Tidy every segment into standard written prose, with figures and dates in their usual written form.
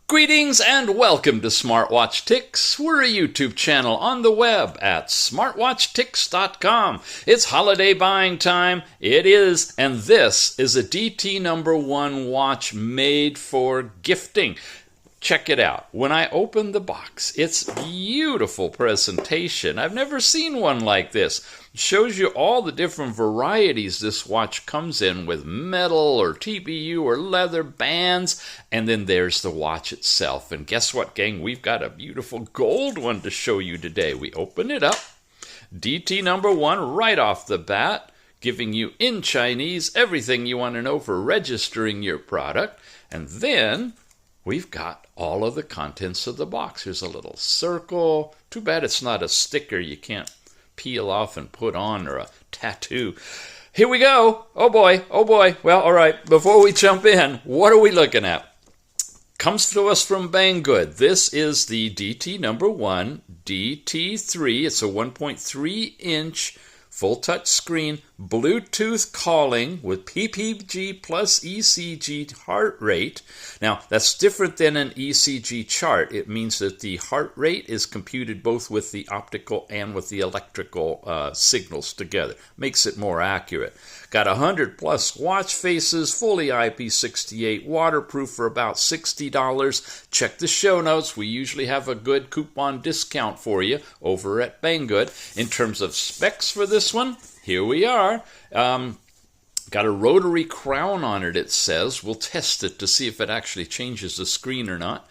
Greetings and welcome to Smartwatch Ticks. We're a YouTube channel on the web at smartwatchticks.com. It's holiday buying time. It is, and this is a DT1 watch made for gifting. Check it out. When I open the box, it's beautiful presentation. I've never seen one like this. It shows you all the different varieties this watch comes in with metal or TPU or leather bands. And then there's the watch itself. And guess what, gang? We've got a beautiful gold one to show you today. We open it up. DT1 right off the bat, giving you in Chinese everything you want to know for registering your product. And then we've got all of the contents of the box. Here's a little circle. Too bad it's not a sticker you can't peel off and put on, or a tattoo. Here we go. Oh boy, oh boy. Well, all right, before we jump in, what are we looking at? Comes to us from Banggood. This is the DT1 DT3. It's a 1.3-inch full touch screen, Bluetooth calling with PPG plus ECG heart rate. Now, that's different than an ECG chart. It means that the heart rate is computed both with the optical and with the electrical signals together. Makes it more accurate. Got 100 plus watch faces, fully IP68, waterproof for about $60. Check the show notes. We usually have a good coupon discount for you over at Banggood. In terms of specs for this one, here we are. Got a rotary crown on it, it says. We'll test it to see if it actually changes the screen or not.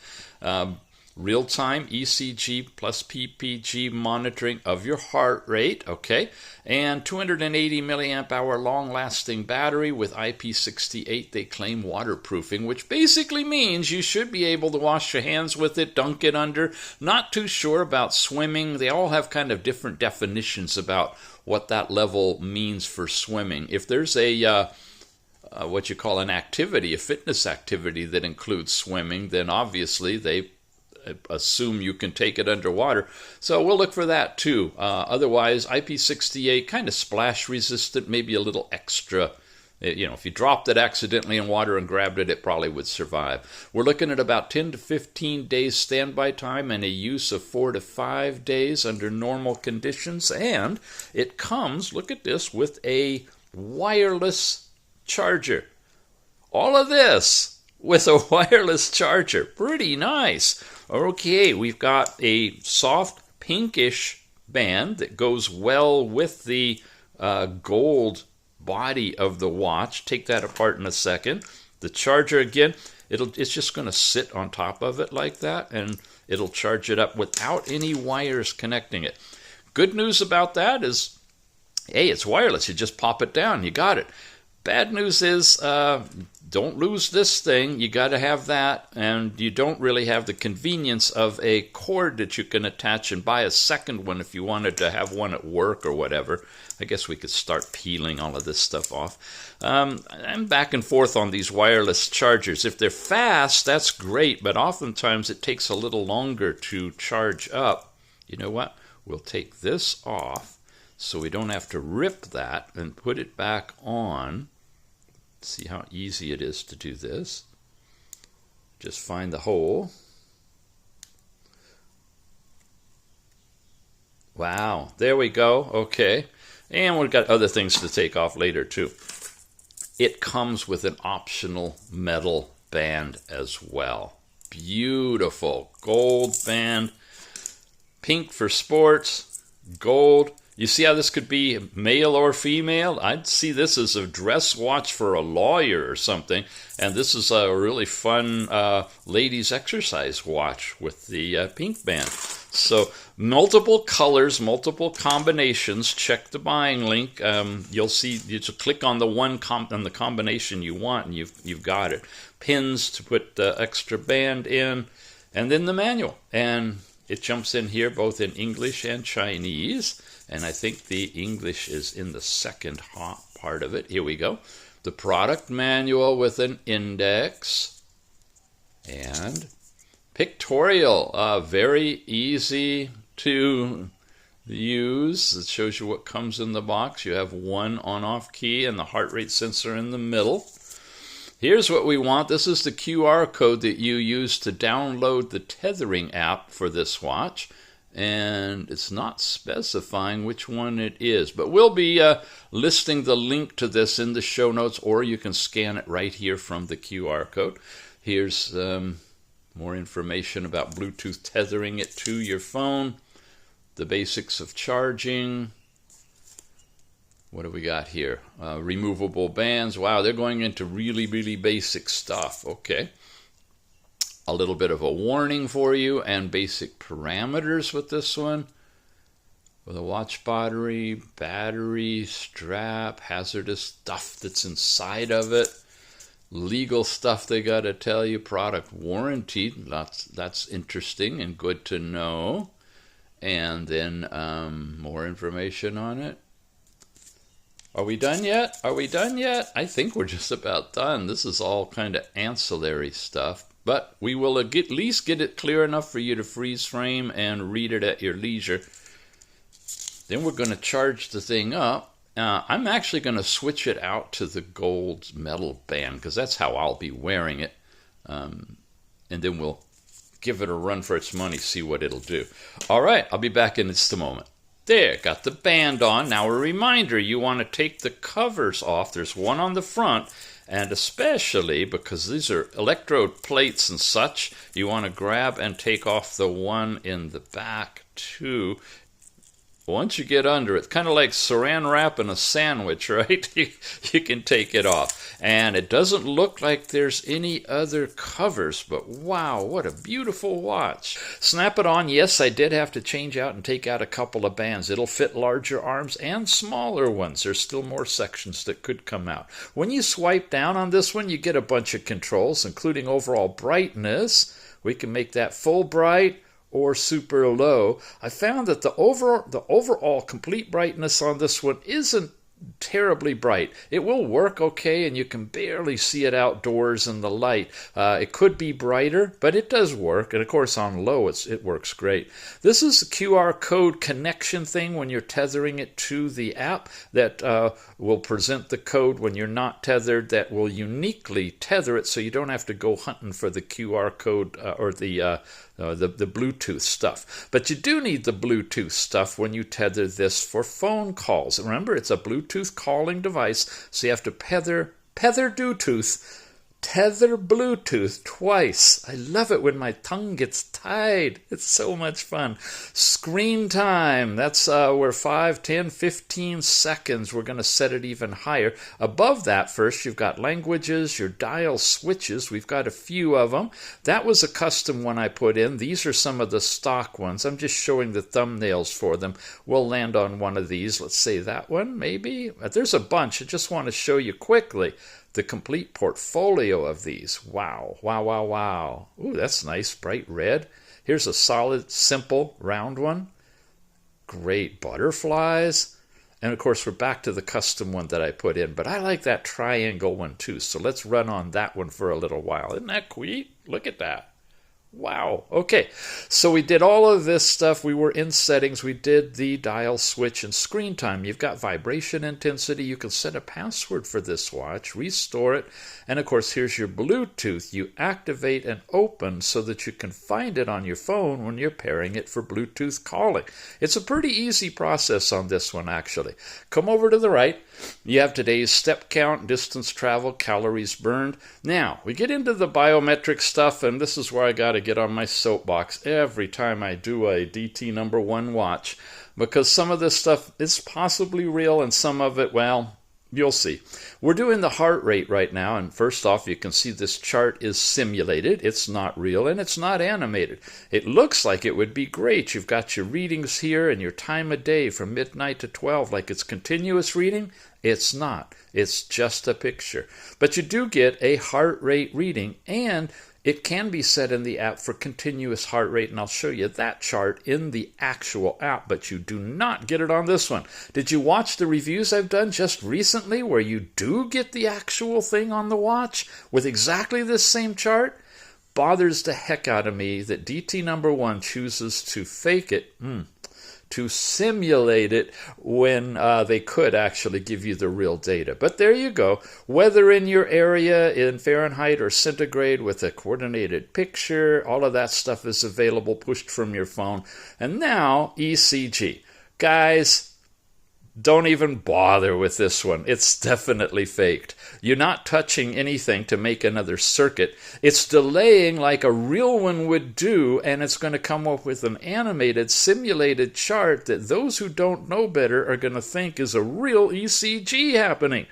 Real-time ECG plus PPG monitoring of your heart rate, okay, and 280 milliamp hour long-lasting battery with IP68. They claim waterproofing, which basically means you should be able to wash your hands with it, dunk it under. Not too sure about swimming. They all have kind of different definitions about what that level means for swimming. If there's a what you call an activity, a fitness activity that includes swimming, then obviously they assume you can take it underwater. So we'll look for that too. Otherwise, IP68, kind of splash resistant, maybe a little extra. You know, if you dropped it accidentally in water and grabbed it, it probably would survive. We're looking at about 10 to 15 days standby time and a use of 4 to 5 days under normal conditions. And it comes, look at this, with a wireless charger. All of this with a wireless charger. Pretty nice. Okay, we've got a soft pinkish band that goes well with the gold body of the watch. Take that apart in a second. The charger, again, it's just going to sit on top of it like that, and it'll charge it up without any wires connecting it. Good news about that is, hey, it's wireless. You just pop it down. You got it. Bad news is, don't lose this thing. You got to have that, and you don't really have the convenience of a cord that you can attach and buy a second one if you wanted to have one at work or whatever. I guess we could start peeling all of this stuff off. I'm back and forth on these wireless chargers. If they're fast, that's great, but oftentimes it takes a little longer to charge up. You know what? We'll take this off so we don't have to rip that and put it back on. See how easy it is to do this. Just find the hole. Wow, there we go. Okay. And we've got other things to take off later too. It comes with an optional metal band as well. Beautiful gold band. Pink for sports, gold. You see how this could be male or female? I'd see this as a dress watch for a lawyer or something. And this is a really fun ladies' exercise watch with the pink band. So multiple colors, multiple combinations. Check the buying link. You'll see, you just click on the one on the combination you want, and you've got it. Pins to put the extra band in, and then the manual. And it jumps in here both in English and Chinese. And I think the English is in the second part of it. Here we go. The product manual with an index and pictorial. Very easy to use. It shows you what comes in the box. You have one on-off key and the heart rate sensor in the middle. Here's what we want. This is the QR code that you use to download the Tethering app for this watch. And it's not specifying which one it is. But we'll be listing the link to this in the show notes, or you can scan it right here from the QR code. Here's more information about Bluetooth tethering it to your phone, the basics of charging. What do we got here? Removable bands. Wow, they're going into really, really basic stuff. Okay. A little bit of a warning for you and basic parameters with this one. With a watch battery, strap, hazardous stuff that's inside of it. Legal stuff they got to tell you. Product warranty. That's interesting and good to know. And then more information on it. Are we done yet? Are we done yet? I think we're just about done. This is all kind of ancillary stuff. But we will at least get it clear enough for you to freeze frame and read it at your leisure. Then we're going to charge the thing up. I'm actually going to switch it out to the gold metal band because that's how I'll be wearing it. And then we'll give it a run for its money, see what it'll do. All right, I'll be back in just a moment. There, got the band on. Now a reminder, you want to take the covers off. There's one on the front. And especially because these are electrode plates and such, you want to grab and take off the one in the back too. Once you get under it, kind of like saran wrap in a sandwich, right? You can take it off. And it doesn't look like there's any other covers, but wow, what a beautiful watch. Snap it on. Yes, I did have to change out and take out a couple of bands. It'll fit larger arms and smaller ones. There's still more sections that could come out. When you swipe down on this one, you get a bunch of controls, including overall brightness. We can make that full bright or super low. I found that the overall complete brightness on this one isn't terribly bright. It will work okay, and you can barely see it outdoors in the light. It could be brighter, but it does work. And of course, on low, it works great. This is a QR code connection thing when you're tethering it to the app that will present the code when you're not tethered, that will uniquely tether it so you don't have to go hunting for the QR code or the Bluetooth stuff. But you do need the Bluetooth stuff when you tether this for phone calls. Remember, it's a Bluetooth calling device, so you have to tether Bluetooth twice. I love it when my tongue gets tied. It's so much fun. Screen time. That's we're 5, 10, 15 seconds. We're going to set it even higher. Above that, first, you've got languages, your dial switches. We've got a few of them. That was a custom one I put in. These are some of the stock ones. I'm just showing the thumbnails for them. We'll land on one of these. Let's say that one, maybe. There's a bunch. I just want to show you quickly the complete portfolio of these. Wow, wow, wow, wow. Ooh, that's nice, bright red. Here's a solid, simple, round one. Great butterflies. And of course, we're back to the custom one that I put in, but I like that triangle one too. So let's run on that one for a little while. Isn't that sweet? Look at that. Wow. Okay, so we did all of this stuff. We were in settings. We did the dial switch and screen time. You've got vibration intensity. You can set a password for this watch, restore it. And of course, here's your Bluetooth. You activate and open so that you can find it on your phone when you're pairing it for Bluetooth calling. It's a pretty easy process on this one, actually. Come over to the right. You have today's step count, distance traveled, calories burned. Now, we get into the biometric stuff, and this is where I got to get on my soapbox every time I do a DT1 watch, because some of this stuff is possibly real, and some of it, well, you'll see. We're doing the heart rate right now, and first off, you can see this chart is simulated. It's not real, and it's not animated. It looks like it would be great. You've got your readings here and your time of day from midnight to 12, like it's continuous reading. It's not. It's just a picture. But you do get a heart rate reading, and it can be set in the app for continuous heart rate, and I'll show you that chart in the actual app, but you do not get it on this one. Did you watch the reviews I've done just recently where you do get the actual thing on the watch with exactly this same chart? Bothers the heck out of me that DT1 chooses to fake it. to simulate it when they could actually give you the real data. But there you go. Weather in your area in Fahrenheit or centigrade with a coordinated picture. All of that stuff is available, pushed from your phone. And now ECG. Guys, don't even bother with this one. It's definitely faked. You're not touching anything to make another circuit. It's delaying like a real one would do, and it's going to come up with an animated, simulated chart that those who don't know better are going to think is a real ECG happening.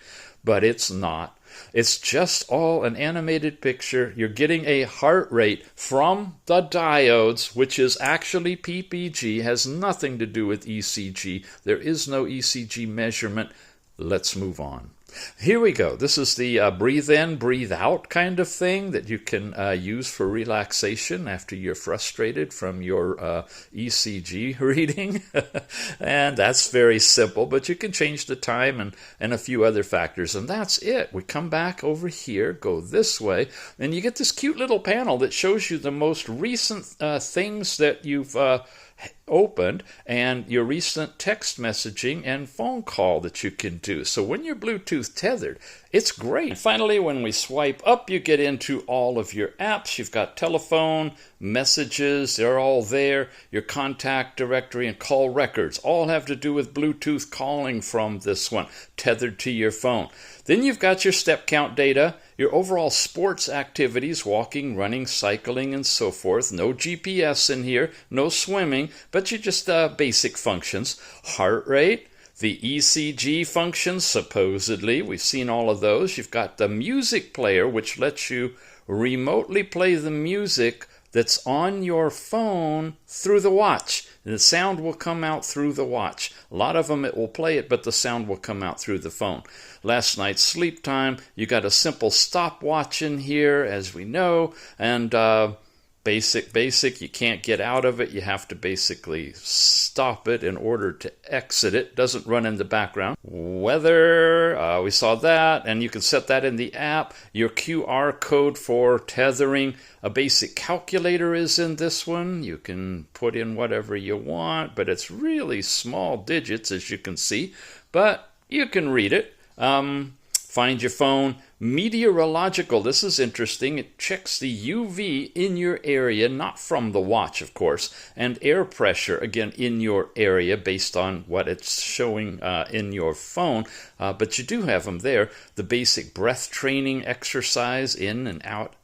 But it's not. It's just all an animated picture. You're getting a heart rate from the diodes, which is actually PPG, has nothing to do with ECG. There is no ECG measurement. Let's move on. Here we go. This is the breathe in, breathe out kind of thing that you can use for relaxation after you're frustrated from your ECG reading. And that's very simple, but you can change the time and a few other factors, and that's it. We come back over here, go this way, and you get this cute little panel that shows you the most recent things that you've opened and your recent text messaging and phone call that you can do. So when you're Bluetooth tethered, it's great. And finally, when we swipe up, you get into all of your apps. You've got telephone, messages, they're all there. Your contact directory and call records all have to do with Bluetooth calling from this one, tethered to your phone. Then you've got your step count data, your overall sports activities, walking, running, cycling, and so forth. No GPS in here, no swimming, but you just basic functions. Heart rate, the ECG functions, supposedly. We've seen all of those. You've got the music player, which lets you remotely play the music that's on your phone through the watch. The sound will come out through the watch. A lot of them, it will play it, but the sound will come out through the phone. Last night's sleep time, you got a simple stopwatch in here, as we know, and basic, you can't get out of it. You have to basically stop it in order to exit it. Doesn't run in the background. Weather, we saw that, and you can set that in the app. Your QR code for tethering. A basic calculator is in this one. You can put in whatever you want, but it's really small digits, as you can see, but you can read it. Find your phone. Meteorological, this is interesting. It checks the UV in your area, not from the watch, of course, and air pressure, again, in your area based on what it's showing in your phone. But you do have them there. The basic breath training exercise in and out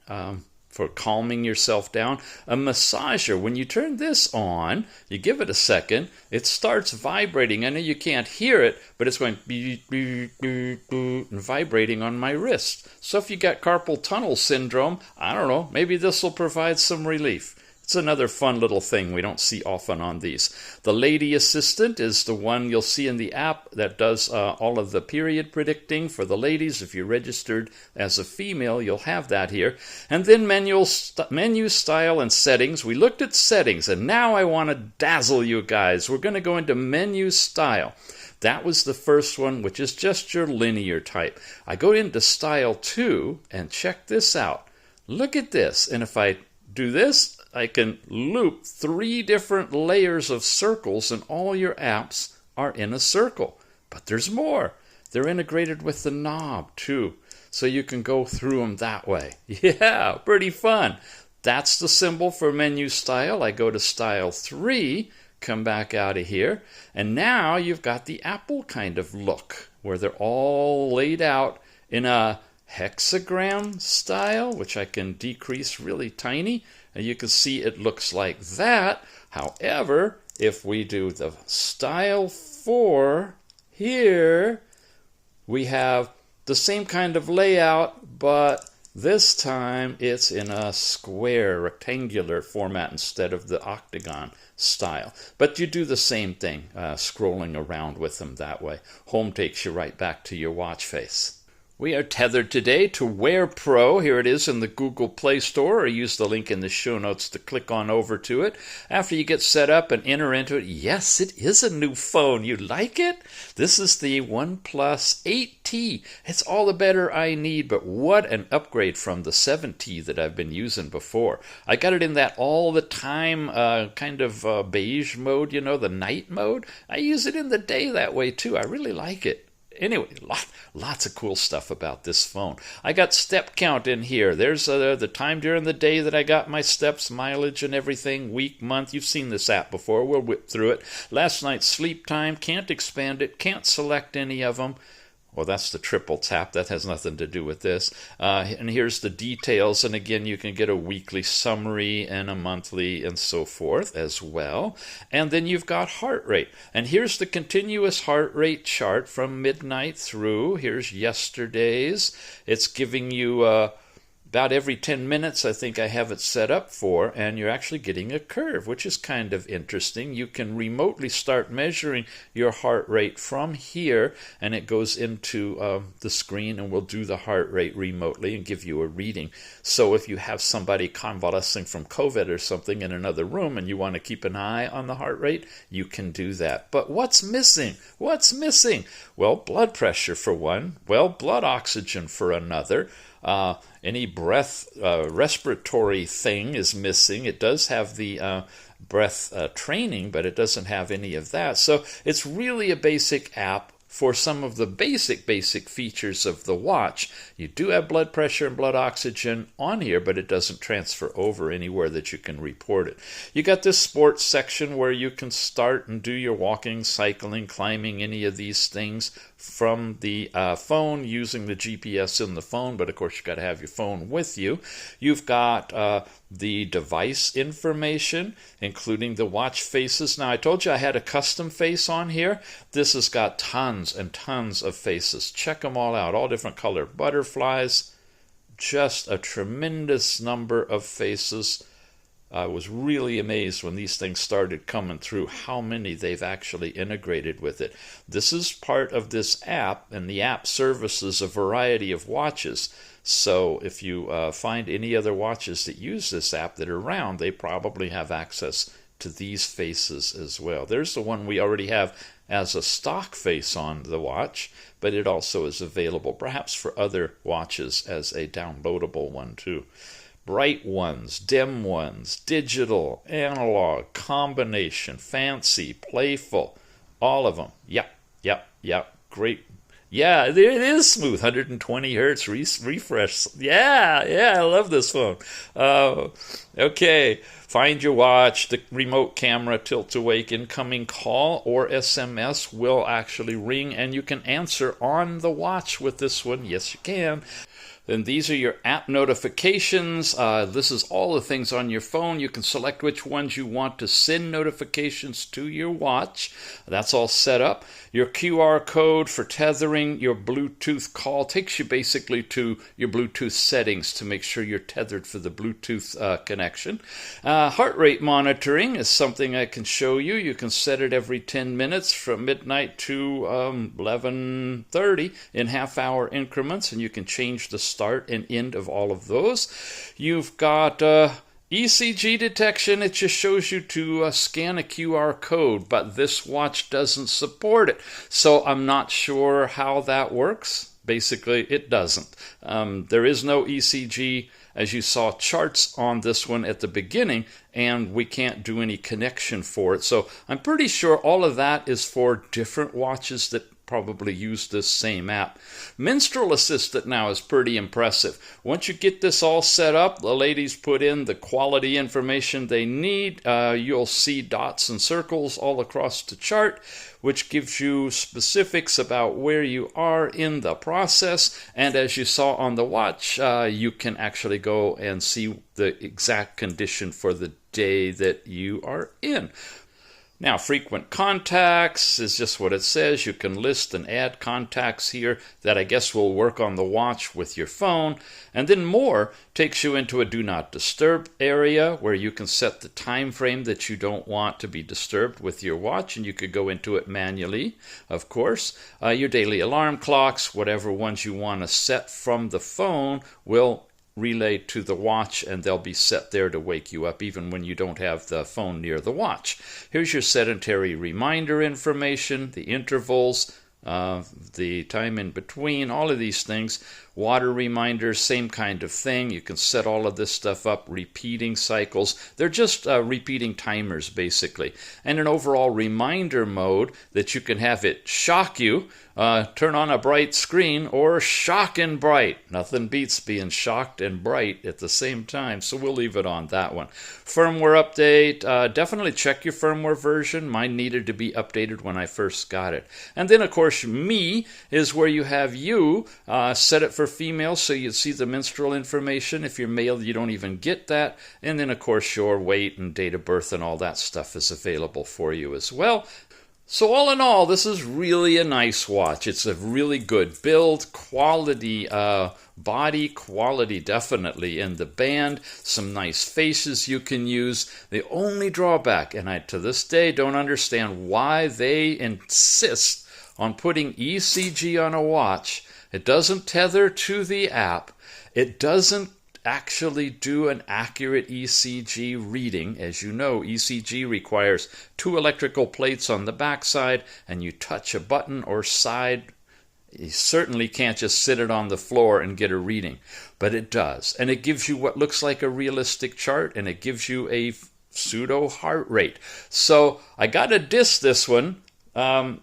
for calming yourself down. A massager, when you turn this on, you give it a second, it starts vibrating. I know you can't hear it, but it's going beep, beep, beep, beep, and vibrating on my wrist. So if you got carpal tunnel syndrome, I don't know, maybe this will provide some relief. It's another fun little thing we don't see often on these. The Lady Assistant is the one you'll see in the app that does all of the period predicting for the ladies. If you're registered as a female, you'll have that here. And then menu style and settings. We looked at settings, and now I want to dazzle you guys. We're going to go into menu style. That was the first one, which is just your linear type. I go into style 2 and check this out. Look at this. And if I do this, I can loop 3 different layers of circles, and all your apps are in a circle. But there's more. They're integrated with the knob, too. So you can go through them that way. Yeah, pretty fun. That's the symbol for menu style. I go to style 3, come back out of here, and now you've got the Apple kind of look, where they're all laid out in a hexagram style, which I can decrease really tiny. And you can see it looks like that. However, if we do the style 4 here, we have the same kind of layout, but this time it's in a square, rectangular format instead of the octagon style. But you do the same thing, scrolling around with them that way. Home takes you right back to your watch face. We are tethered today to Wear Pro. Here it is in the Google Play Store, or use the link in the show notes to click on over to it. After you get set up and enter into it, yes, it is a new phone. You like it? This is the OnePlus 8T. It's all the better I need, but what an upgrade from the 7T that I've been using before. I got it in that all the time kind of beige mode, you know, the night mode. I use it in the day that way too. I really like it. Anyway, lots of cool stuff about this phone. I got step count in here. There's the time during the day that I got my steps, mileage and everything, week, month. You've seen this app before. We'll whip through it. Last night's sleep time. Can't expand it. Can't select any of them. Well, that's the triple tap. That has nothing to do with this. And here's the details. And again, you can get a weekly summary and a monthly and so forth as well. And then you've got heart rate. And here's the continuous heart rate chart from midnight through. Here's yesterday's. It's giving you about every 10 minutes, I think I have it set up for, and you're actually getting a curve, which is kind of interesting. You can remotely start measuring your heart rate from here, and it goes into the screen and will do the heart rate remotely and give you a reading. So if you have somebody convalescing from COVID or something in another room and you want to keep an eye on the heart rate, you can do that. But what's missing? What's missing? Well, blood pressure for one. Well, blood oxygen for another. Any respiratory thing is missing. It does have the breath training, but it doesn't have any of that. So it's really a basic app for some of the basic features of the watch. You do have blood pressure and blood oxygen on here, but it doesn't transfer over anywhere that you can report it. You got this sports section where you can start and do your walking, cycling, climbing, any of these things from the phone using the GPS in the phone, but of course you've got to have your phone with you. You've got the device information, including the watch faces. Now, I told you I had a custom face on here. This has got tons and tons of faces. Check them all out, all different color butterflies, just a tremendous number of faces. I was really amazed when these things started coming through, how many they've actually integrated with it. This is part of this app, and the app services a variety of watches. So if you find any other watches that use this app that are around, they probably have access to these faces as well. There's the one we already have as a stock face on the watch, but it also is available perhaps for other watches as a downloadable one too. Bright ones, dim ones, digital, analog, combination, fancy, playful, all of them. Yep, great. Yeah, it is smooth, 120 hertz refresh. Yeah, I love this phone. Okay, find your watch, the remote camera, tilt awake, incoming call or SMS will actually ring, and you can answer on the watch with this one. Yes, you can. Then these are your app notifications. This is all the things on your phone. You can select which ones you want to send notifications to your watch. That's all set up. Your QR code for tethering your Bluetooth call takes you basically to your Bluetooth settings to make sure you're tethered for the Bluetooth connection. Heart rate monitoring is something I can show you. You can set it every 10 minutes from midnight to 11:30 in half-hour increments, and you can change the start and end of all of those. You've got ECG detection. It just shows you to scan a QR code, but this watch doesn't support it. So I'm not sure how that works. Basically, it doesn't. There is no ECG, as you saw charts on this one at the beginning, and we can't do any connection for it. So I'm pretty sure all of that is for different watches that probably use this same app. Minstrel Assistant now is pretty impressive. Once you get this all set up, the ladies put in the quality information they need. You'll see dots and circles all across the chart, which gives you specifics about where you are in the process. And as you saw on the watch, you can actually go and see the exact condition for the day that you are in. Now, frequent contacts is just what it says. You can list and add contacts here that I guess will work on the watch with your phone. And then more takes you into a do not disturb area where you can set the time frame that you don't want to be disturbed with your watch, and you could go into it manually, of course. Your daily alarm clocks, whatever ones you want to set from the phone, will relay to the watch, and they'll be set there to wake you up even when you don't have the phone near the watch. Here's your sedentary reminder information, the intervals, the time in between, all of these things. Water reminders, same kind of thing. You can set all of this stuff up, repeating cycles. They're just repeating timers, basically. And an overall reminder mode that you can have it shock you, turn on a bright screen, or shock and bright. Nothing beats being shocked and bright at the same time, so we'll leave it on that one. Firmware update, definitely check your firmware version. Mine needed to be updated when I first got it. And then, of course, me is where you have you set it for female, so you see the menstrual information. If you're male, you don't even get that. And then, of course, your weight and date of birth and all that stuff is available for you as well. So all in all, this is really a nice watch. It's a really good build, quality, body quality definitely in the band, some nice faces you can use. The only drawback, and I to this day don't understand why they insist on putting ECG on a watch. It doesn't tether to the app. It doesn't actually do an accurate ECG reading. As you know, ECG requires 2 electrical plates on the backside, and you touch a button or side. You certainly can't just sit it on the floor and get a reading, but it does. And it gives you what looks like a realistic chart, and it gives you a pseudo heart rate. So I got to diss this one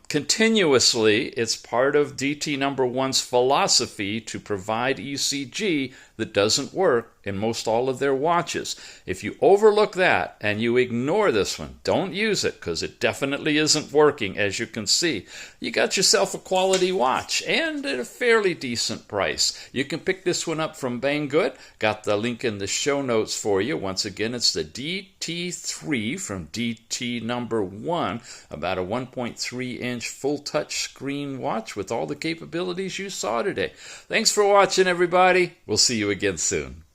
continuously. It's part of DT1's philosophy to provide ECG that doesn't work in most all of their watches. If you overlook that and you ignore this one, don't use it, because it definitely isn't working. As you can see, you got yourself a quality watch and at a fairly decent price. You can pick this one up from Banggood. Got the link in the show notes for you. Once again, it's the DT3 from DTNo.1, about a 1.3-inch full touch screen watch with all the capabilities you saw today. Thanks for watching, everybody. We'll see you again soon.